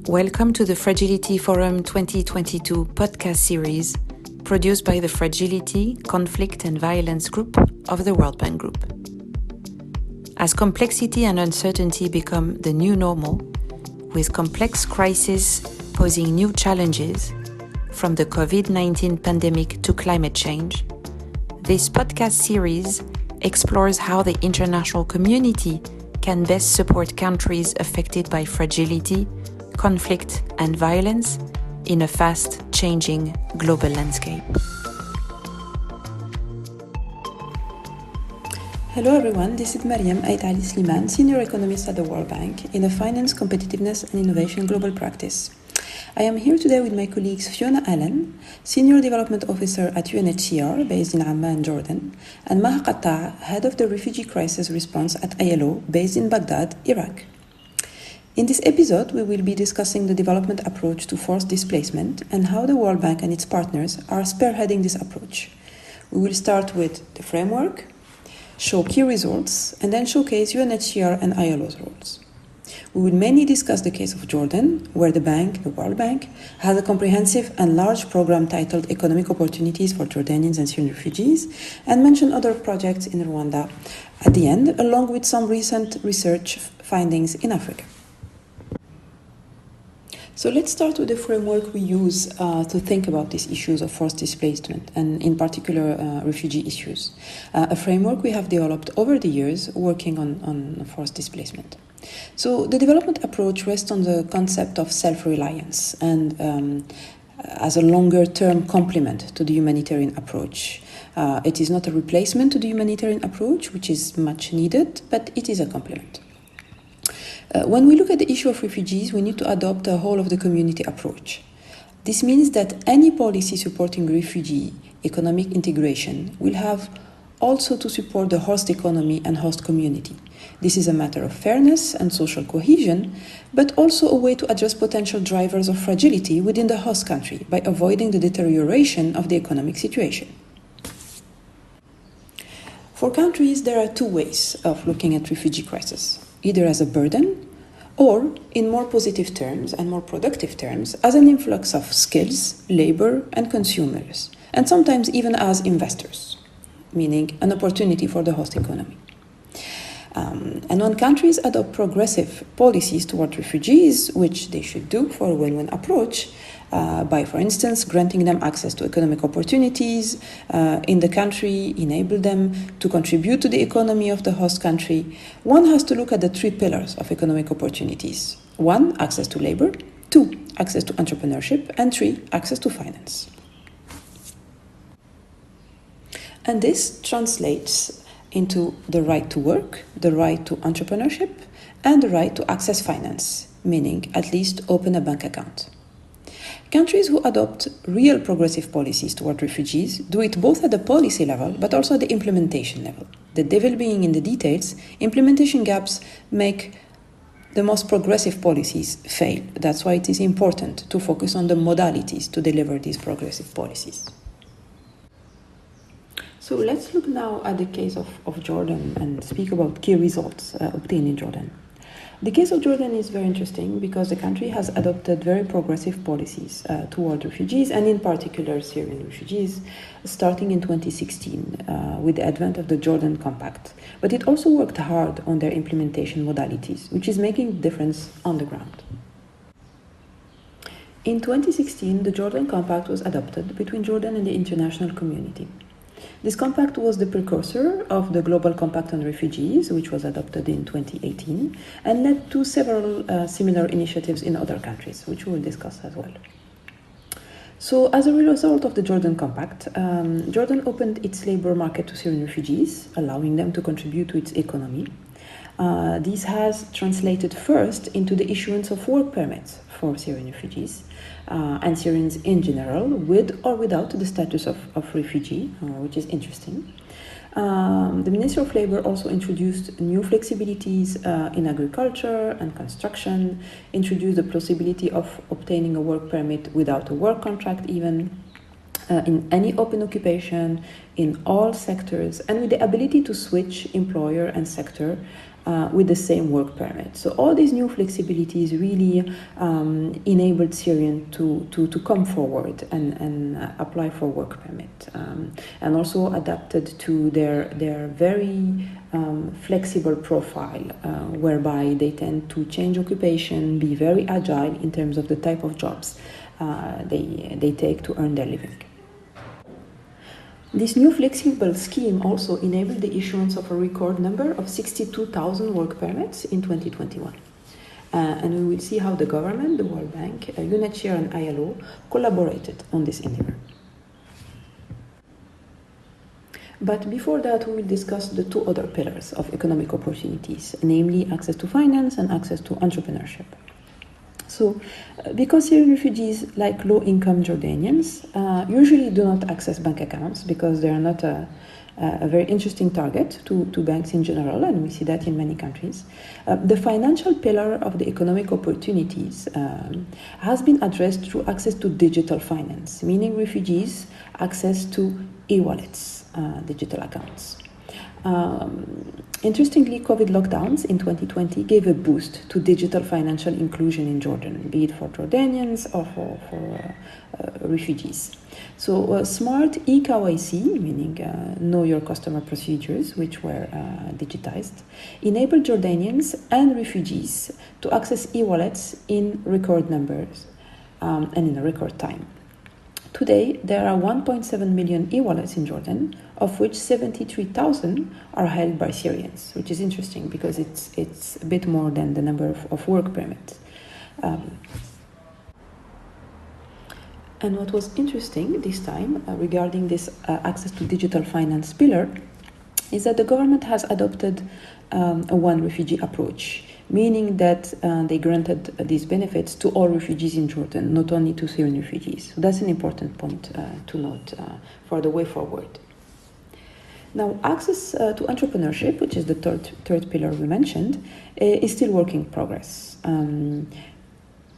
Welcome to the Fragility Forum 2022 podcast series produced by the Fragility, Conflict and Violence Group of the World Bank Group. As complexity and uncertainty become the new normal, with complex crises posing new challenges, from the COVID-19 pandemic to climate change, this podcast series explores how the international community can best support countries affected by fragility, conflict and violence in a fast-changing global landscape. Hello everyone, this is Mariam Aitali Sliman, Senior Economist at the World Bank in the Finance, Competitiveness and Innovation Global Practice. I am here today with my colleagues Fiona Allen, Senior Development Officer at UNHCR based in Amman, Jordan, and Maha Qatta, Head of the Refugee Crisis Response at ILO based in Baghdad, Iraq. In this episode, we will be discussing the development approach to forced displacement and how the World Bank and its partners are spearheading this approach. We will start with the framework, show key results, and then showcase UNHCR and ILO's roles. We will mainly discuss the case of Jordan, where the World Bank, has a comprehensive and large program titled Economic Opportunities for Jordanians and Syrian Refugees, and mention other projects in Rwanda at the end, along with some recent research findings in Africa. So let's start with the framework we use to think about these issues of forced displacement and in particular refugee issues. A framework we have developed over the years working on forced displacement. So the development approach rests on the concept of self-reliance and as a longer-term complement to the humanitarian approach. It is not a replacement to the humanitarian approach, which is much needed, but it is a complement. When we look at the issue of refugees, we need to adopt a whole-of-the-community approach. This means that any policy supporting refugee economic integration will have also to support the host economy and host community. This is a matter of fairness and social cohesion, but also a way to address potential drivers of fragility within the host country by avoiding the deterioration of the economic situation. For countries, there are two ways of looking at refugee crisis. Either as a burden, or in more positive terms and more productive terms, as an influx of skills, labor, and consumers, and sometimes even as investors, meaning an opportunity for the host economy. And when countries adopt progressive policies toward refugees, which they should do for a win-win approach, by, for instance, granting them access to economic opportunities in the country, enable them to contribute to the economy of the host country, one has to look at the three pillars of economic opportunities. 1, access to labor. 2, access to entrepreneurship. And 3, access to finance. And this translates into the right to work, the right to entrepreneurship, and the right to access finance, meaning at least open a bank account. Countries who adopt real progressive policies toward refugees do it both at the policy level but also at the implementation level. The devil being in the details, implementation gaps make the most progressive policies fail. That's why it is important to focus on the modalities to deliver these progressive policies. So let's look now at the case of Jordan and speak about key results obtained in Jordan. The case of Jordan is very interesting because the country has adopted very progressive policies toward refugees and in particular Syrian refugees starting in 2016 with the advent of the Jordan Compact. But it also worked hard on their implementation modalities, which is making a difference on the ground. In 2016, the Jordan Compact was adopted between Jordan and the international community. This compact was the precursor of the Global Compact on Refugees, which was adopted in 2018, and led to several similar initiatives in other countries, which we will discuss as well. So, as a result of the Jordan Compact, Jordan opened its labor market to Syrian refugees, allowing them to contribute to its economy. This has translated first into the issuance of work permits for Syrian refugees and Syrians in general, with or without the status of refugee, which is interesting. The Ministry of Labor also introduced new flexibilities in agriculture and construction, introduced the possibility of obtaining a work permit without a work contract even, in any open occupation, in all sectors, and with the ability to switch employer and sector with the same work permit. So all these new flexibilities really enabled Syrians to come forward and apply for work permit, and also adapted to their very flexible profile, whereby they tend to change occupation, be very agile in terms of the type of jobs they take to earn their living. This new flexible scheme also enabled the issuance of a record number of 62,000 work permits in 2021. And we will see how the government, the World Bank, UNHCR and ILO collaborated on this endeavor. But before that, we will discuss the two other pillars of economic opportunities, namely access to finance and access to entrepreneurship. So, because Syrian refugees, like low-income Jordanians, usually do not access bank accounts because they are not a very interesting target to banks in general, and we see that in many countries, the financial pillar of the economic opportunities has been addressed through access to digital finance, meaning refugees access to e-wallets, digital accounts. Interestingly, COVID lockdowns in 2020 gave a boost to digital financial inclusion in Jordan, be it for Jordanians or for refugees. So smart eKYC, meaning know your customer procedures, which were digitized, enabled Jordanians and refugees to access e-wallets in record numbers and in a record time. Today, there are 1.7 million e-wallets in Jordan, of which 73,000 are held by Syrians, which is interesting because it's a bit more than the number of work permits. And what was interesting this time regarding this access to digital finance pillar is that the government has adopted a one refugee approach, meaning that they granted these benefits to all refugees in Jordan, not only to Syrian refugees. So that's an important point to note for the way forward. Now, access to entrepreneurship, which is the third pillar we mentioned, is still work in progress.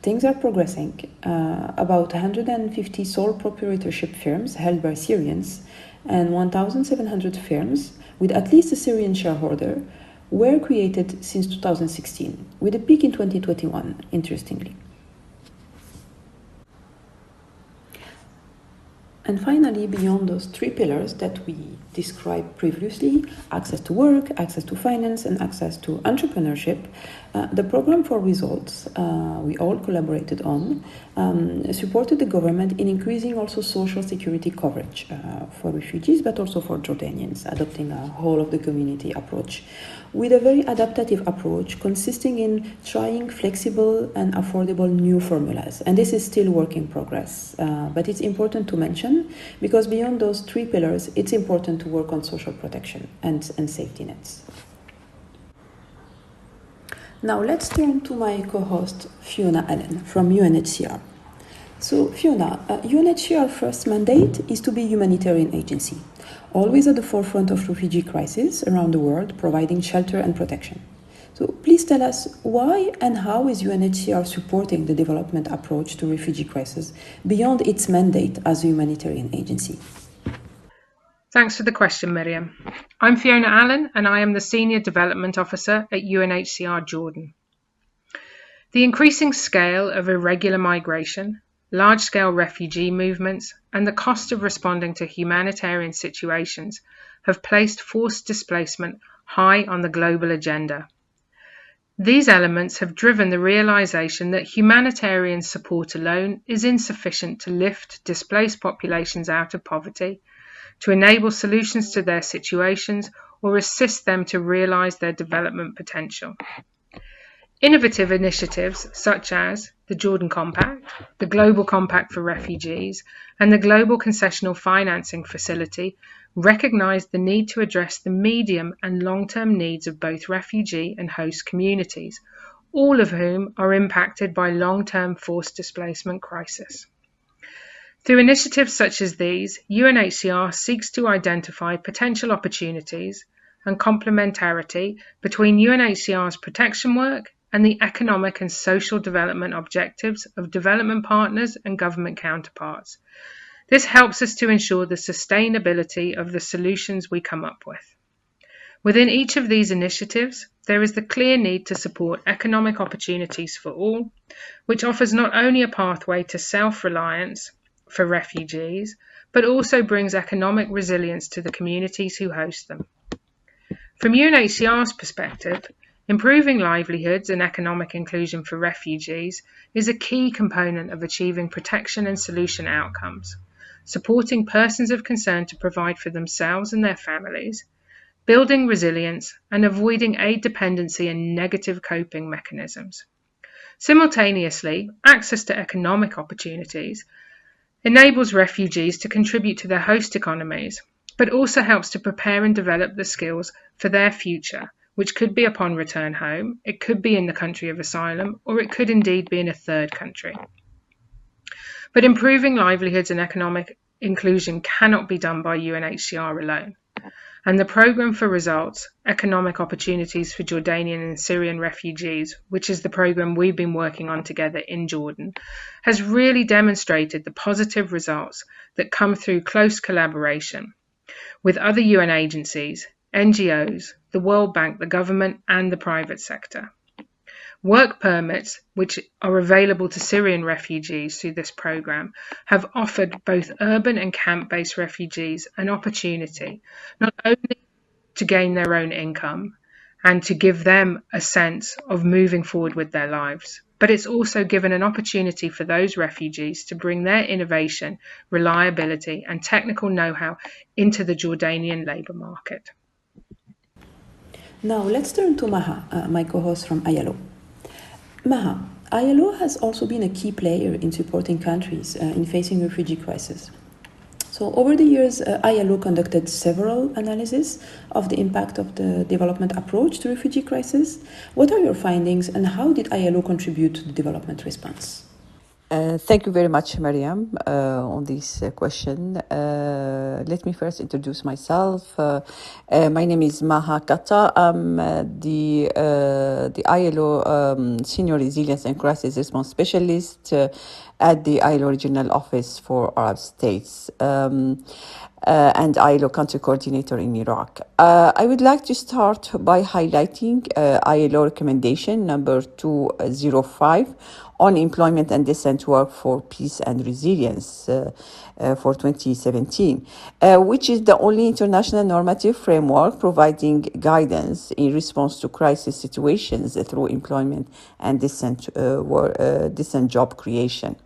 Things are progressing. About 150 sole proprietorship firms held by Syrians and 1,700 firms with at least a Syrian shareholder were created since 2016, with a peak in 2021, interestingly. And finally, beyond those three pillars that we described previously, access to work, access to finance, and access to entrepreneurship, the program for results we all collaborated on supported the government in increasing also social security coverage for refugees, but also for Jordanians, adopting a whole of the community approach, with a very adaptive approach consisting in trying flexible and affordable new formulas. And this is still work in progress, but it's important to mention because beyond those three pillars, it's important to work on social protection and safety nets. Now let's turn to my co-host Fiona Allen from UNHCR. So Fiona, UNHCR's first mandate is to be a humanitarian agency, always at the forefront of refugee crises around the world, providing shelter and protection. So please tell us why and how is UNHCR supporting the development approach to refugee crisis beyond its mandate as a humanitarian agency? Thanks for the question, Miriam. I'm Fiona Allen and I am the Senior Development Officer at UNHCR Jordan. The increasing scale of irregular migration, large-scale refugee movements, and the cost of responding to humanitarian situations have placed forced displacement high on the global agenda. These elements have driven the realization that humanitarian support alone is insufficient to lift displaced populations out of poverty, to enable solutions to their situations, or assist them to realize their development potential. Innovative initiatives such as the Jordan Compact, the Global Compact for Refugees, and the Global Concessional Financing Facility recognize the need to address the medium and long-term needs of both refugee and host communities, all of whom are impacted by long-term forced displacement crisis. Through initiatives such as these, UNHCR seeks to identify potential opportunities and complementarity between UNHCR's protection work and the economic and social development objectives of development partners and government counterparts. This helps us to ensure the sustainability of the solutions we come up with. Within each of these initiatives, there is the clear need to support economic opportunities for all, which offers not only a pathway to self-reliance for refugees, but also brings economic resilience to the communities who host them. From UNHCR's perspective, improving livelihoods and economic inclusion for refugees is a key component of achieving protection and solution outcomes, supporting persons of concern to provide for themselves and their families, building resilience, and avoiding aid dependency and negative coping mechanisms. Simultaneously, access to economic opportunities enables refugees to contribute to their host economies, but also helps to prepare and develop the skills for their future, which could be upon return home, it could be in the country of asylum, or it could indeed be in a third country. But improving livelihoods and economic inclusion cannot be done by UNHCR alone. And the Programme for Results, Economic Opportunities for Jordanian and Syrian Refugees, which is the programme we've been working on together in Jordan, has really demonstrated the positive results that come through close collaboration with other UN agencies, NGOs, the World Bank, the government, and the private sector. Work permits, which are available to Syrian refugees through this programme, have offered both urban and camp-based refugees an opportunity not only to gain their own income and to give them a sense of moving forward with their lives, but it's also given an opportunity for those refugees to bring their innovation, reliability, and technical know-how into the Jordanian labour market. Now let's turn to Maha, my co-host from ILO. Maha, ILO has also been a key player in supporting countries in facing refugee crisis. So over the years, ILO conducted several analyses of the impact of the development approach to refugee crisis. What are your findings and how did ILO contribute to the development response? Thank you very much, Mariam, on this question. Let me first introduce myself. My name is Maha Kata. I'm the ILO Senior Resilience and Crisis Response Specialist at the ILO Regional Office for Arab States. And ILO Country Coordinator in Iraq. I would like to start by highlighting ILO recommendation number 205 on employment and decent work for peace and resilience for 2017, which is the only international normative framework providing guidance in response to crisis situations through employment and decent job creation.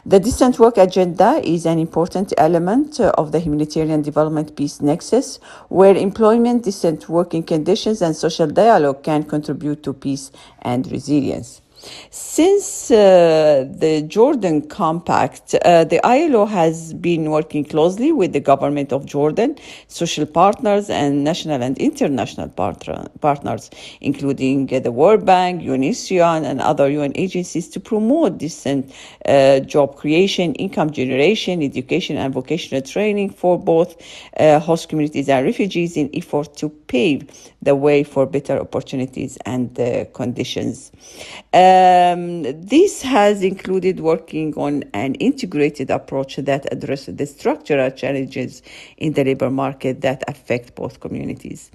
The decent work agenda is an important element of the humanitarian development peace nexus, where employment, decent working conditions, and social dialogue can contribute to peace and resilience. Since the Jordan Compact, the ILO has been working closely with the government of Jordan, social partners, and national and international partners, including the World Bank, UNHCR, and other UN agencies to promote decent job creation, income generation, education, and vocational training for both host communities and refugees in effort to pave the way for better opportunities and conditions. This has included working on an integrated approach that addresses the structural challenges in the labor market that affect both communities.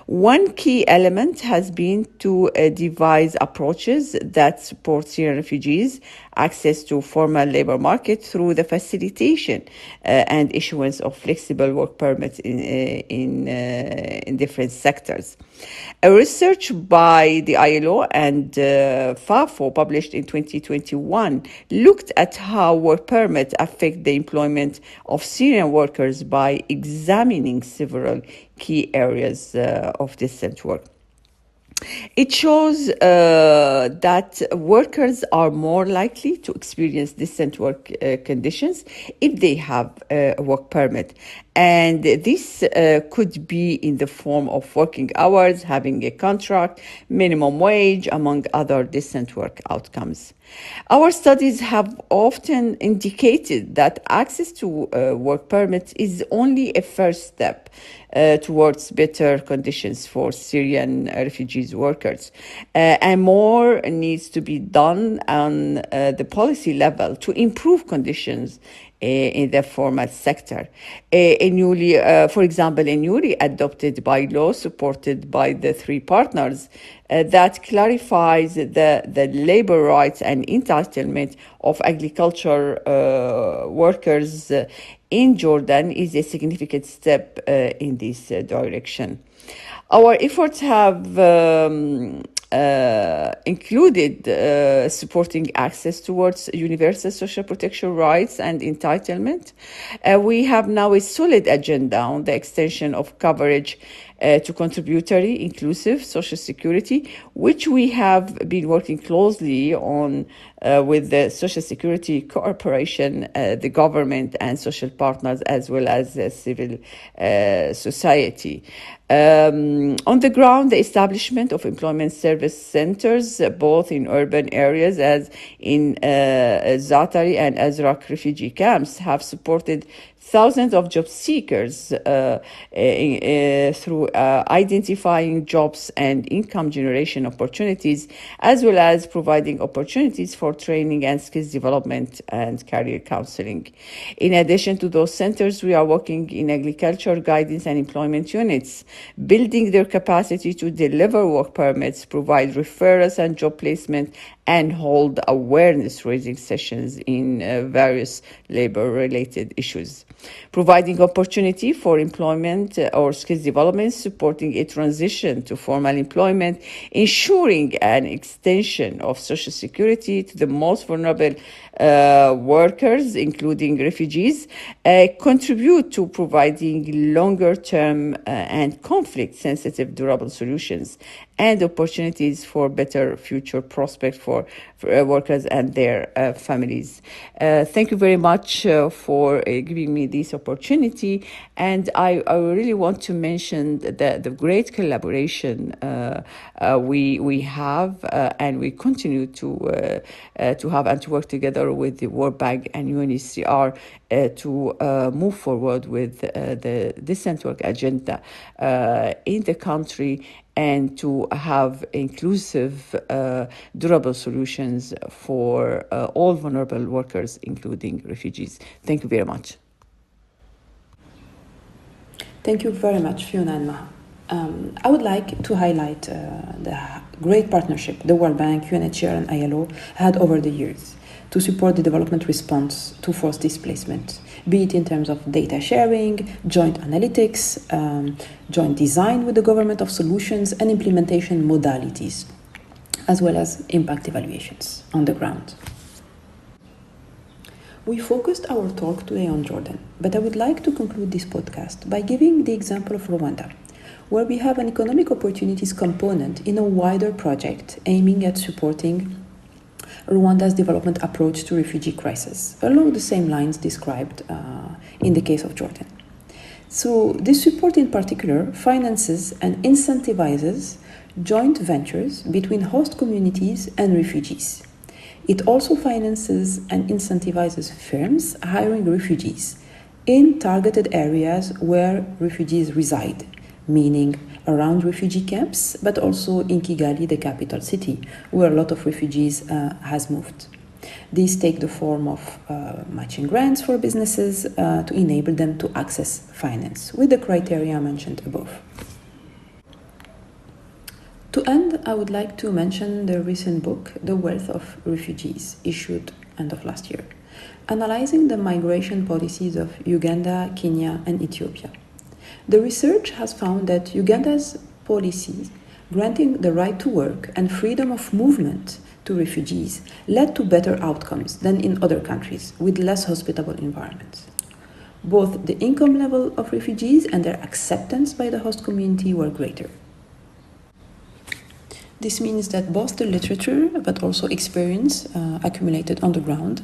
One key element has been to devise approaches that support Syrian refugees access to formal labor market through the facilitation and issuance of flexible work permits in different sectors. A research by the ILO and FAFO published in 2021 looked at how work permits affect the employment of Syrian workers by examining several key areas of decent work. It shows that workers are more likely to experience decent work conditions if they have a work permit. And this could be in the form of working hours, having a contract, minimum wage, among other decent work outcomes. Our studies have often indicated that access to work permits is only a first step towards better conditions for Syrian refugees workers. workers. And more needs to be done on the policy level to improve conditions in the formal sector. For example, a newly adopted bylaw supported by the three partners that clarifies the labor rights and entitlement of agriculture workers in Jordan is a significant step in this direction. Our efforts have included supporting access towards universal social protection rights and entitlement. We have now a solid agenda on the extension of coverage to contributory, inclusive social security, which we have been working closely on with the Social Security Corporation, the government and social partners, as well as civil society. On the ground, the establishment of employment service centers, both in urban areas as in Zatari and Azraq refugee camps, have supported thousands of job seekers through identifying jobs and income generation opportunities, as well as providing opportunities for training and skills development and career counseling. In addition to those centers, we are working in agriculture guidance and employment units, building their capacity to deliver work permits, provide referrals and job placement, and hold awareness-raising sessions in various labor-related issues. Providing opportunity for employment or skills development, supporting a transition to formal employment, ensuring an extension of social security to the most vulnerable workers, including refugees, contribute to providing longer-term and conflict-sensitive durable solutions and opportunities for better future prospects for workers and their families. Thank you very much for giving me this opportunity. And I really want to mention the great collaboration we have and we continue to have and to work together with the World Bank and UNHCR to move forward with the decent work agenda in the country and to have inclusive, durable solutions for all vulnerable workers, including refugees. Thank you very much. Thank you very much, Fiona and Maha. I would like to highlight the great partnership the World Bank, UNHCR and ILO had over the years to support the development response to forced displacement, be it in terms of data sharing, joint analytics, joint design with the government of solutions and implementation modalities, as well as impact evaluations on the ground. We focused our talk today on Jordan, but I would like to conclude this podcast by giving the example of Rwanda, where we have an economic opportunities component in a wider project aiming at supporting Rwanda's development approach to refugee crisis, along the same lines described in the case of Jordan. So this support in particular finances and incentivizes joint ventures between host communities and refugees. It also finances and incentivizes firms hiring refugees in targeted areas where refugees reside, meaning around refugee camps, but also in Kigali, the capital city, where a lot of refugees has moved. These take the form of matching grants for businesses to enable them to access finance with the criteria mentioned above. To end, I would like to mention the recent book, The Wealth of Refugees, issued end of last year, analyzing the migration policies of Uganda, Kenya, and Ethiopia. The research has found that Uganda's policies granting the right to work and freedom of movement to refugees led to better outcomes than in other countries with less hospitable environments. Both the income level of refugees and their acceptance by the host community were greater. This means that both the literature but also experience accumulated on the ground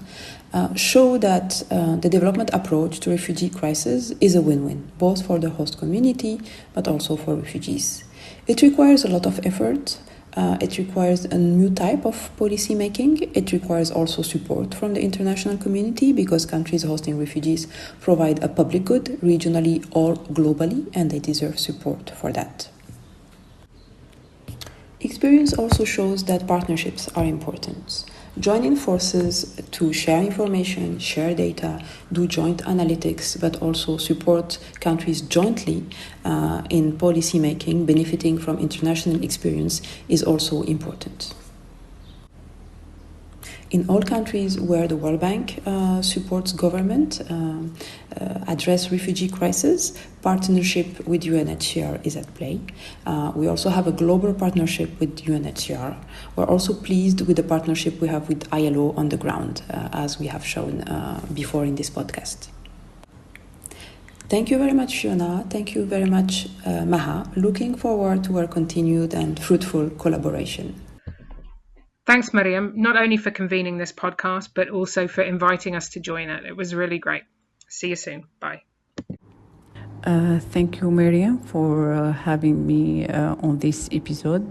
show that the development approach to refugee crisis is a win-win, both for the host community but also for refugees. It requires a lot of effort. It requires a new type of policy making. It requires also support from the international community because countries hosting refugees provide a public good regionally or globally, and they deserve support for that. Experience also shows that partnerships are important. Joining forces to share information, share data, do joint analytics, but also support countries jointly in policy making, benefiting from international experience, is also important. In all countries where the World Bank supports government address refugee crisis, partnership with UNHCR is at play. We also have a global partnership with UNHCR. We're also pleased with the partnership we have with ILO on the ground, as we have shown before in this podcast. Thank you very much, Fiona. Thank you very much, Maha. Looking forward to our continued and fruitful collaboration. Thanks, Miriam, not only for convening this podcast, but also for inviting us to join it. It was really great. See you soon. Bye. Thank you, Miriam, for having me on this episode.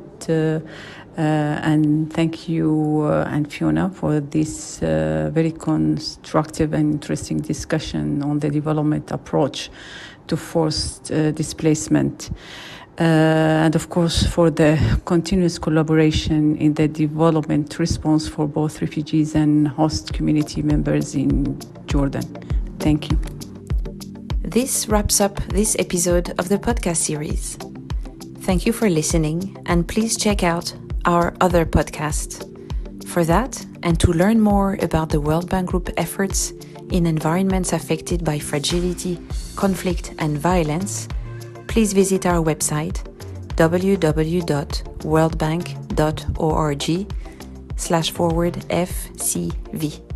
And thank you, and Fiona, for this very constructive and interesting discussion on the development approach to forced displacement. And of course, for the continuous collaboration in the development response for both refugees and host community members in Jordan. Thank you. This wraps up this episode of the podcast series. Thank you for listening, and please check out our other podcasts. For that, and to learn more about the World Bank Group efforts in environments affected by fragility, conflict, and violence, please visit our website www.worldbank.org/FCV.